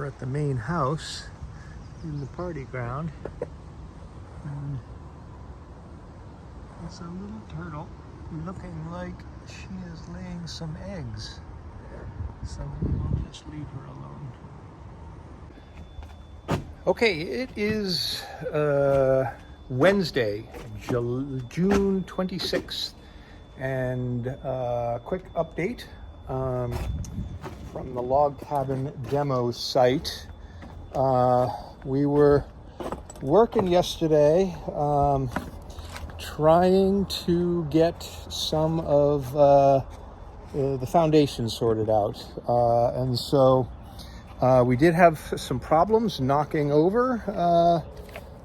at the main house in the party ground. And it's a little turtle looking like she is laying some eggs. So we'll just leave her alone. Okay, it is Wednesday, June 26th, and quick update from the log cabin demo site. We were working yesterday trying to get some of the foundation sorted out, and so we did have some problems knocking over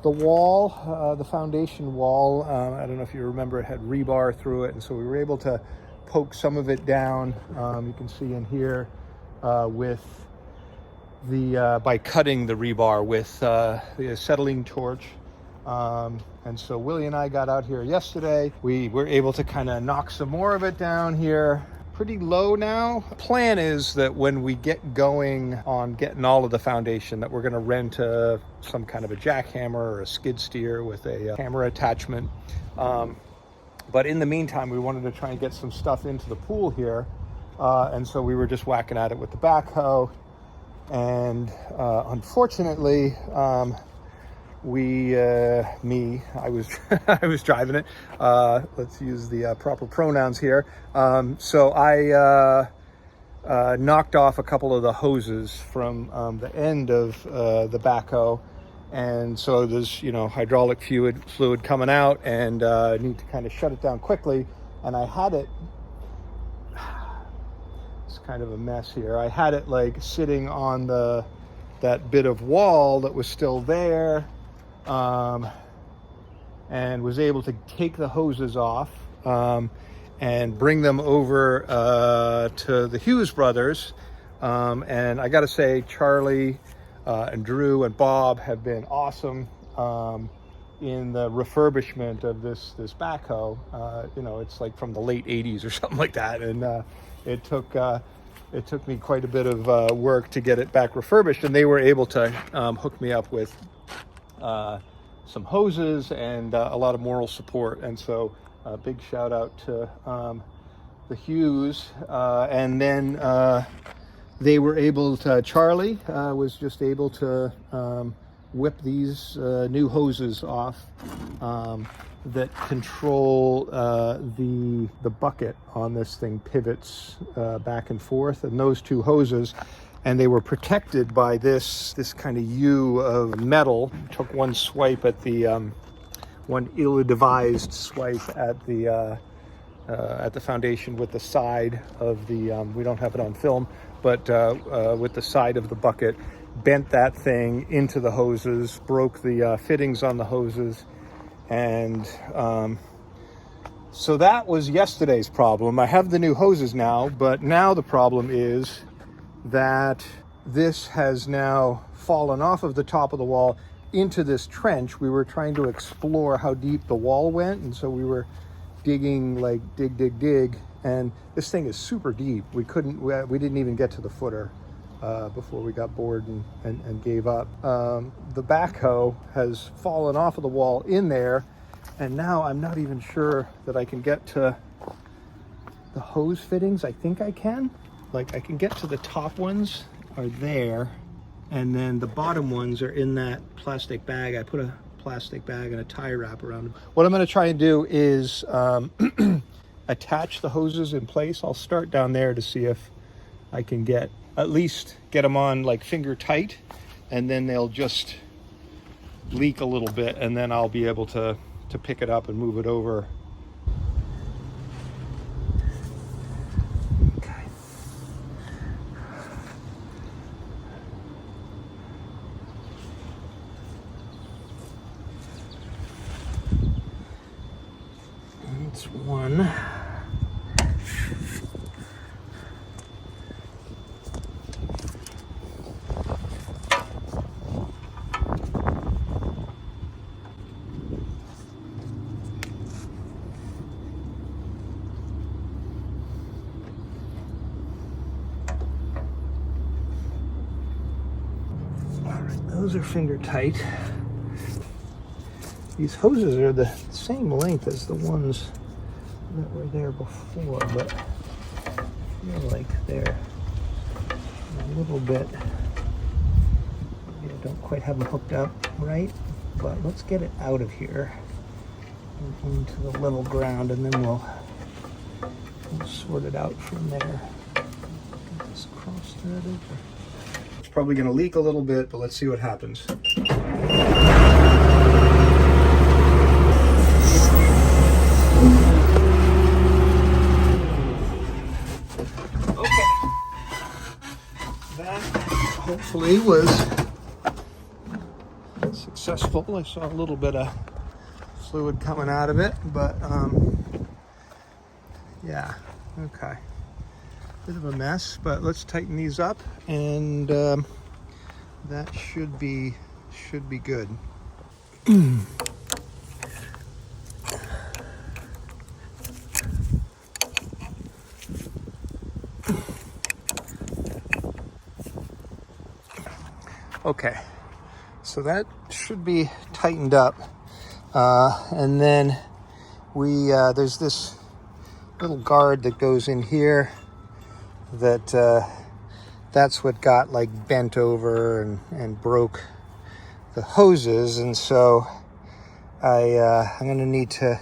the wall, the foundation wall. I don't know if you remember, it had rebar through it, and so we were able to poke some of it down. You can see in here with the by cutting the rebar with the acetylene torch. And so Willie and I got out here yesterday. We were able to kind of knock some more of it down here. Pretty low now. Plan is that when we get going on getting all of the foundation, that we're going to rent some kind of a jackhammer or a skid steer with a hammer attachment. But in the meantime, we wanted to try and get some stuff into the pool here. And so we were just whacking at it with the backhoe. And unfortunately, I was I was driving it. Let's use the proper pronouns here. So I knocked off a couple of the hoses from the end of the backhoe, and so there's hydraulic fluid coming out, and I need to kind of shut it down quickly. And I had it. It's kind of a mess here. I had it like sitting on that bit of wall that was still there. And was able to take the hoses off and bring them over to the Hughes brothers. And I got to say, Charlie and Drew and Bob have been awesome in the refurbishment of this backhoe. It's like from the late 80s or something like that, and it took me quite a bit of work to get it back refurbished, and they were able to hook me up with some hoses and a lot of moral support. And so a big shout out to the Hughes. And then they were able to, Charlie was just able to whip these new hoses off that control the bucket on this thing pivots back and forth, and those two hoses. And they were protected by this kind of U of metal. Took one swipe at the one ill-devised swipe at the foundation with the side of the. We don't have it on film, but with the side of the bucket, bent that thing into the hoses, broke the fittings on the hoses, and so that was yesterday's problem. I have the new hoses now, but now the problem is that this has now fallen off of the top of the wall into this trench. We were trying to explore how deep the wall went, and so we were digging, like dig, and this thing is super deep. We didn't even get to the footer before we got bored and gave up. The backhoe has fallen off of the wall in there, and now I'm not even sure that I can get to the hose fittings. I think I can. Like, I can get to the top ones are there, and then the bottom ones are in that plastic bag. I put a plastic bag and a tie wrap around them. What I'm going to try and do is attach the hoses in place. I'll start down there to see if I can at least get them on like finger tight, and then they'll just leak a little bit, and then I'll be able to pick it up and move it over. That's one. All right, those are finger tight. These hoses are the same length as the ones that were there before, but I feel like they're a little bit, I don't quite have them hooked up right, but let's get it out of here and into the level ground, and then we'll sort it out from there. Get this cross-threaded. It's probably going to leak a little bit, but let's see what happens. Okay. That hopefully was successful. I saw a little bit of fluid coming out of it, but yeah, okay. Bit of a mess, but let's tighten these up, and that should be good. Okay, so that should be tightened up, and then there's this little guard that goes in here that's what got like bent over and broke the hoses, and so I'm gonna need to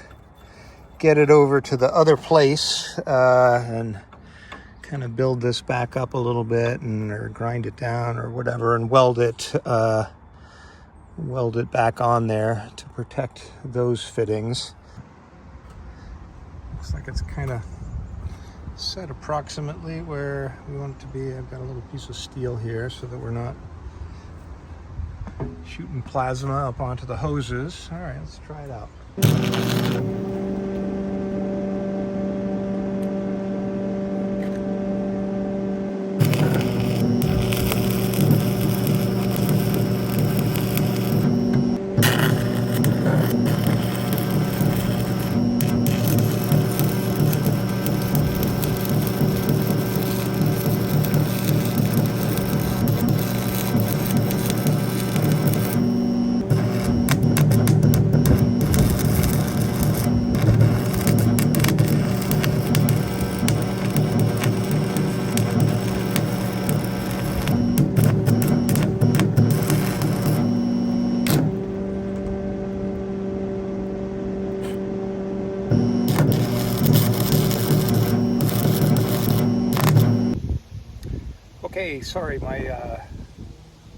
get it over to the other place and kind of build this back up a little bit, or grind it down or whatever, and weld it back on there to protect those fittings. Looks like it's kind of set approximately where we want it to be. I've got a little piece of steel here so that we're not shooting plasma up onto the hoses. All right, let's try it out. Okay, sorry, my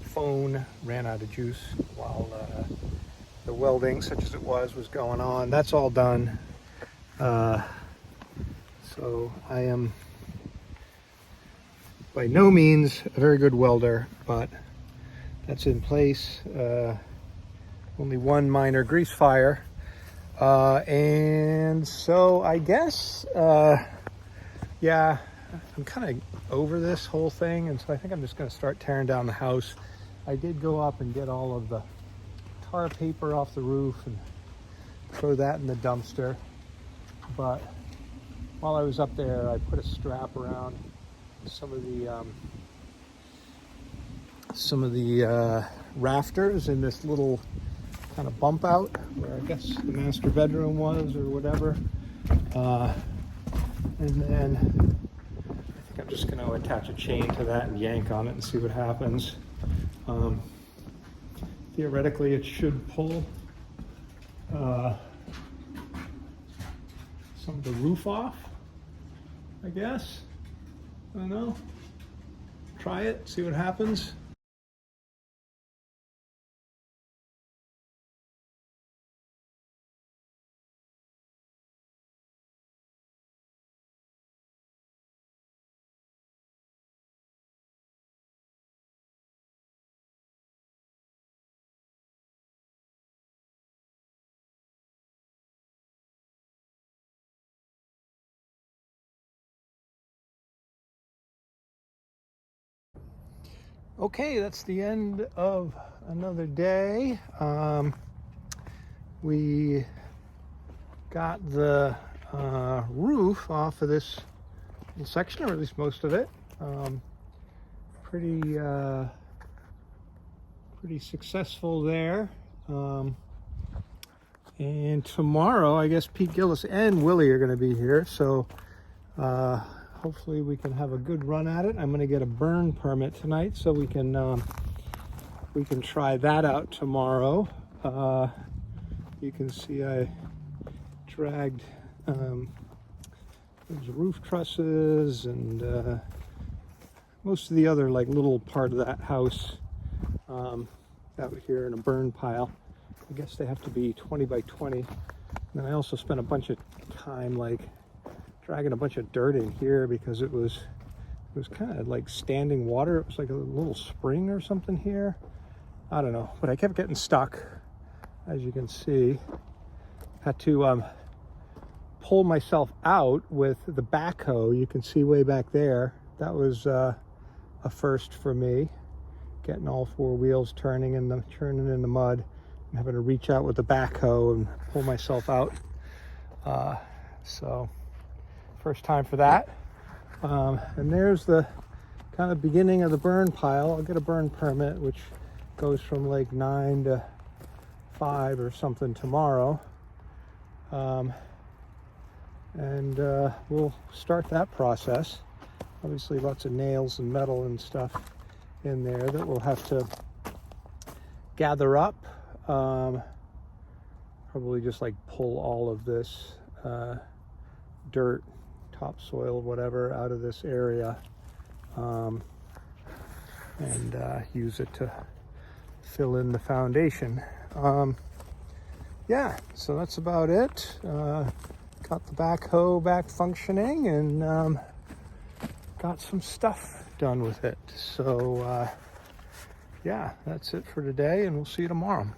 phone ran out of juice while the welding, such as it was going on. That's all done. So I am by no means a very good welder, but that's in place. Only one minor grease fire. And so I guess, yeah, I'm kind of over this whole thing, and so I think I'm just going to start tearing down the house. I did go up and get all of the tar paper off the roof and throw that in the dumpster, but while I was up there, I put a strap around some of the rafters in this little kind of bump out where I guess the master bedroom was or whatever, and then I'm just going to attach a chain to that and yank on it and see what happens. Theoretically, it should pull some of the roof off, I guess. I don't know. Try it, see what happens. Okay, that's the end of another day. We got the roof off of this section, or at least most of it. Pretty pretty successful there. And tomorrow, I guess Pete Gillis and Willie are going to be here, so hopefully we can have a good run at it. I'm going to get a burn permit tonight, so we can try that out tomorrow. You can see I dragged those roof trusses and most of the other like little part of that house out here in a burn pile. I guess they have to be 20 by 20. And then I also spent a bunch of time like dragging a bunch of dirt in here because it was kind of like standing water. It was like a little spring or something here. I don't know, but I kept getting stuck, as you can see. Had to pull myself out with the backhoe. You can see way back there. That was a first for me, getting all four wheels turning in the mud. I'm having to reach out with the backhoe and pull myself out. So first time for that. And there's the kind of beginning of the burn pile. I'll get a burn permit, which goes from like 9 to 5 or something tomorrow. And we'll start that process. Obviously lots of nails and metal and stuff in there that we'll have to gather up. Probably just like pull all of this dirt, topsoil, whatever, out of this area, and use it to fill in the foundation. Yeah, so that's about it. Got the backhoe back functioning and got some stuff done with it. So yeah, that's it for today, and we'll see you tomorrow.